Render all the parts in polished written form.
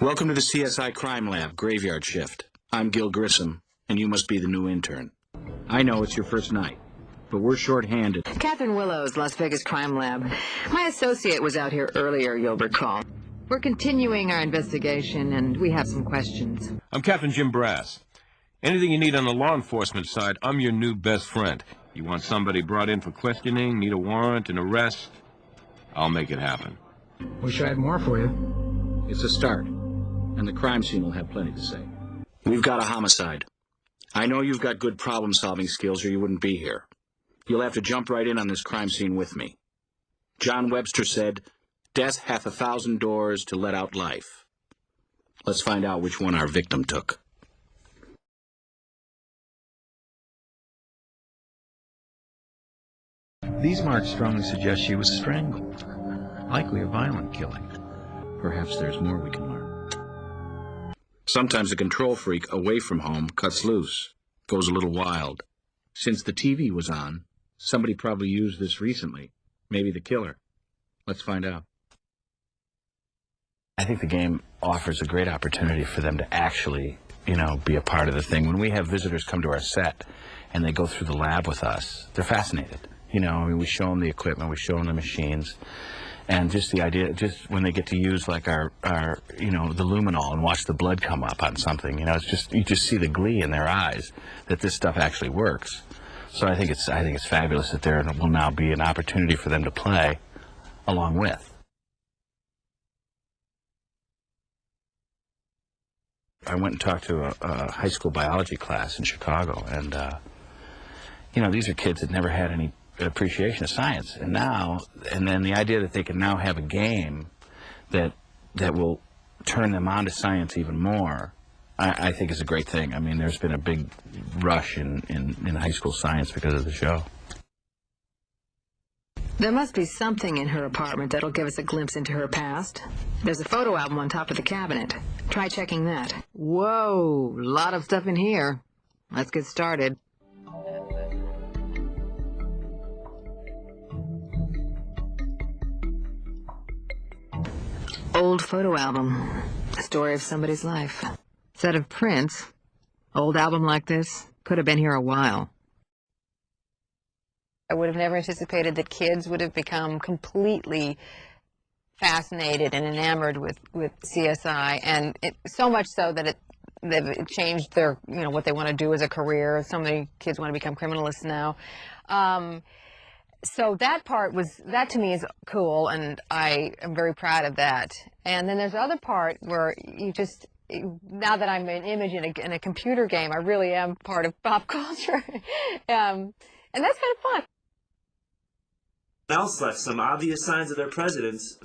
Welcome to the CSI Crime Lab, Graveyard Shift. I'm Gil Grissom, and you must be the new intern. I know it's your first night, but we're short-handed. Catherine Willows, Las Vegas Crime Lab. My associate was out here earlier, you'll recall. We're continuing our investigation, and we have some questions. I'm Captain Jim Brass. Anything you need on the law enforcement side, I'm your new best friend. You want somebody brought in for questioning, need a warrant, an arrest, I'll make it happen. Wish I had more for you. It's a start, and the crime scene will have plenty to say. We've got a homicide. I know you've got good problem-solving skills, or you wouldn't be here. You'll have to jump right in on this crime scene with me. John Webster said, "Death hath 1,000 doors to let out life." Let's find out which one our victim took. These marks strongly suggest she was strangled. Likely a violent killing. Perhaps there's more we can learn. Sometimes a control freak away from home cuts loose, goes a little wild. Since the TV was on, somebody probably used this recently. Maybe the killer. Let's find out. I think the game offers a great opportunity for them to actually, be a part of the thing. When we have visitors come to our set and they go through the lab with us, they're fascinated. We show them the equipment, we show them the machines, and just the idea, just when they get to use like our the luminol and watch the blood come up on something, it's just, you just see the glee in their eyes that this stuff actually works. So I think it's fabulous that there will now be an opportunity for them to play along with. I went and talked to a high school biology class in Chicago, and these are kids that never had any appreciation of science, and then the idea that they can now have a game that will turn them on to science even more, I think is a great thing. I mean, there's been a big rush in high school science because of the show. There must be something in her apartment that'll give us a glimpse into her past. There's a photo album on top of the cabinet. Try checking that. Whoa, a lot of stuff in here. Let's get started. Old photo album. The story of somebody's life. Set of prints. Old album like this. Could have been here a while. I would have never anticipated that kids would have become completely fascinated and enamored with CSI, and so much so that they've changed their, what they want to do as a career. So many kids want to become criminalists now. So that to me is cool, and I am very proud of that. And then there's the other part where now that I'm an image in a computer game, I really am part of pop culture. And that's kind of fun. Else left some obvious signs of their presidents.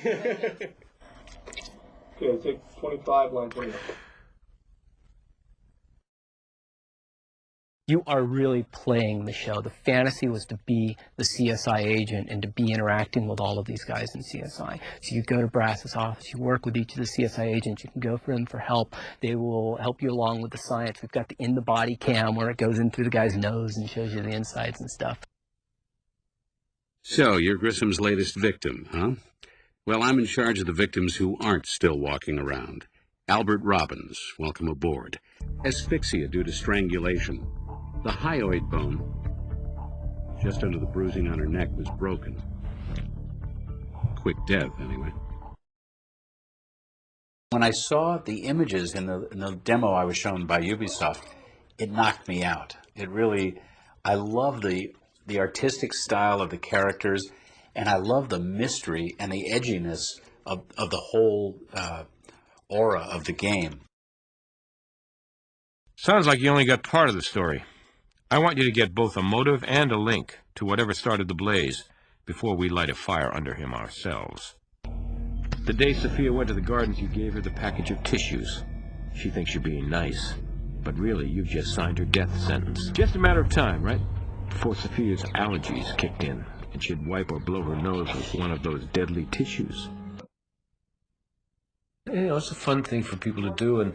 Okay, take 25, line 20. You are really playing the show. The fantasy was to be the CSI agent and to be interacting with all of these guys in CSI. So you go to Brass's office, you work with each of the CSI agents, you can go for them for help. They will help you along with the science. We've got the in-the-body cam where it goes in through the guy's nose and shows you the insides and stuff. So, you're Grissom's latest victim, huh? Well, I'm in charge of the victims who aren't still walking around. Albert Robbins, welcome aboard. Asphyxia due to strangulation. The hyoid bone, just under the bruising on her neck, was broken. Quick death, anyway. When I saw the images in the demo I was shown by Ubisoft, it knocked me out. I love the artistic style of the characters, and I love the mystery and the edginess of the whole aura of the game. Sounds like you only got part of the story. I want you to get both a motive and a link to whatever started the blaze before we light a fire under him ourselves. The day Sophia went to the gardens, you gave her the package of tissues. She thinks you're being nice, but really you've just signed her death sentence. Just a matter of time, right? Before Sophia's allergies kicked in, and she'd wipe or blow her nose with one of those deadly tissues. It's a fun thing for people to do and,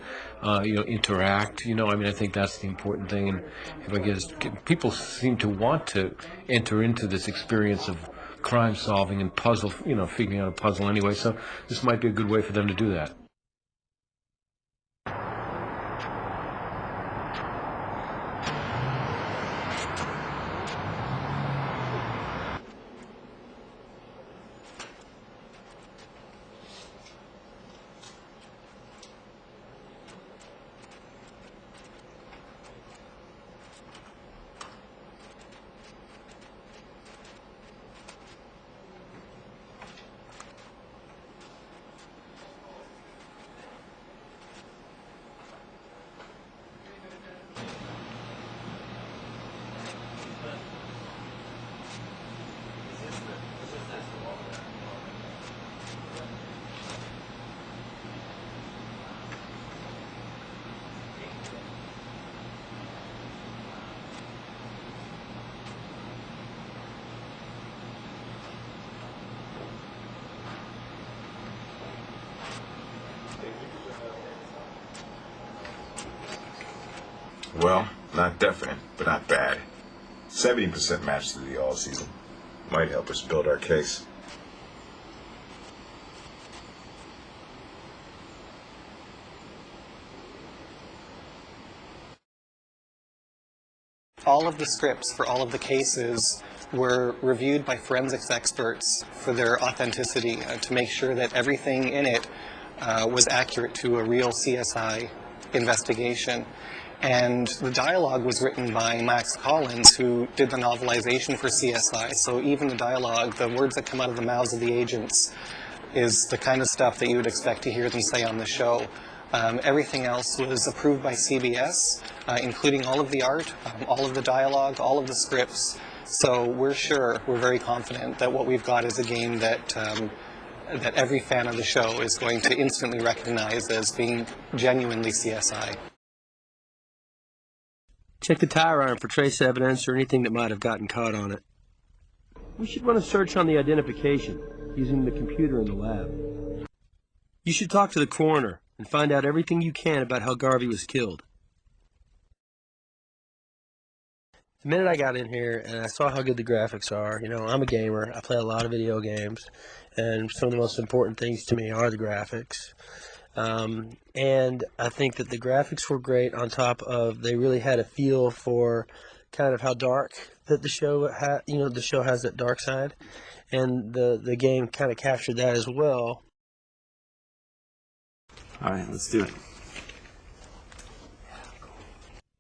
interact. I think that's the important thing. And if I guess people seem to want to enter into this experience of crime solving and puzzle, figuring out a puzzle anyway. So this might be a good way for them to do that. Well, not definite, but not bad. 70% match to the all-season. Might help us build our case. All of the scripts for all of the cases were reviewed by forensics experts for their authenticity, to make sure that everything in it was accurate to a real CSI investigation. And the dialogue was written by Max Collins, who did the novelization for CSI. So even the dialogue, the words that come out of the mouths of the agents, is the kind of stuff that you would expect to hear them say on the show. Everything else was approved by CBS, including all of the art, all of the dialogue, all of the scripts. So we're very confident that what we've got is a game that that every fan of the show is going to instantly recognize as being genuinely CSI. Check the tire iron for trace evidence or anything that might have gotten caught on it. We should run a search on the identification using the computer in the lab. You should talk to the coroner and find out everything you can about how Garvey was killed. The minute I got in here and I saw how good the graphics are, you know, I'm a gamer, I play a lot of video games, and some of the most important things to me are the graphics. And I think that the graphics were great, on top of they really had a feel for kind of how dark that the show had, you know, the show has that dark side, and the game kind of captured that as well. All right, let's do it.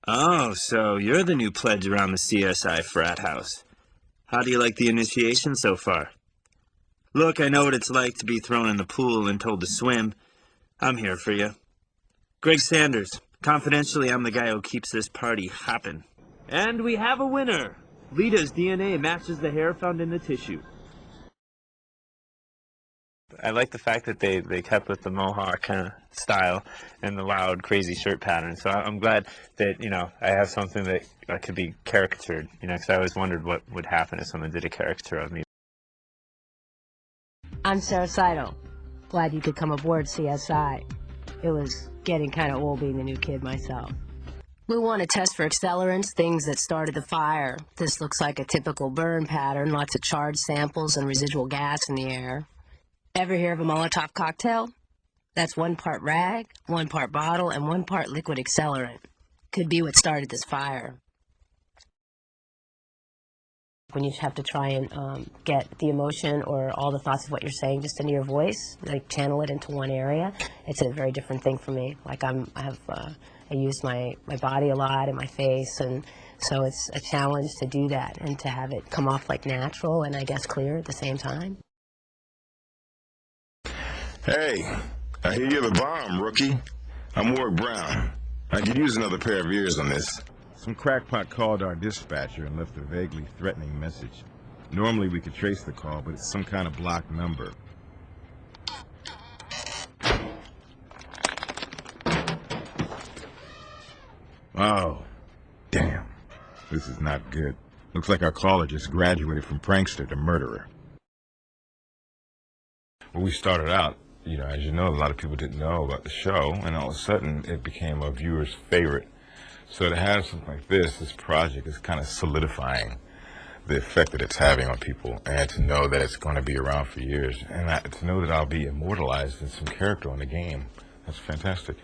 Oh, so you're the new pledge around the CSI frat house. How do you like the initiation so far? Look, I know what it's like to be thrown in the pool and told to swim. I'm here for you. Greg Sanders. Confidentially, I'm the guy who keeps this party hopping. And we have a winner. Lita's DNA matches the hair found in the tissue. I like the fact that they kept with the mohawk kind of style and the loud, crazy shirt pattern. So I'm glad that, you know, I have something that could be caricatured, you know, because I always wondered what would happen if someone did a caricature of me. I'm Sarah Seidel. Glad you could come aboard CSI. It was getting kind of old being the new kid myself. We want to test for accelerants, things that started the fire. This looks like a typical burn pattern, lots of charred samples and residual gas in the air. Ever hear of a Molotov cocktail? That's 1 part rag, 1 part bottle, and 1 part liquid accelerant. Could be what started this fire. When you have to try and get the emotion or all the thoughts of what you're saying just into your voice, like channel it into one area, it's a very different thing for me. Like I use my body a lot and my face, and so it's a challenge to do that and to have it come off like natural and I guess clear at the same time. Hey, I hear you're the bomb, rookie. I'm Ward Brown. I could use another pair of ears on this. Some crackpot called our dispatcher and left a vaguely threatening message. Normally we could trace the call, but it's some kind of blocked number. Oh, damn. This is not good. Looks like our caller just graduated from prankster to murderer. Well, we started out, you know, as you know, a lot of people didn't know about the show, and all of a sudden it became a viewer's favorite. So to have something like this project is kind of solidifying the effect that it's having on people, and to know that it's going to be around for years, and to know that I'll be immortalized in some character on the game. That's fantastic.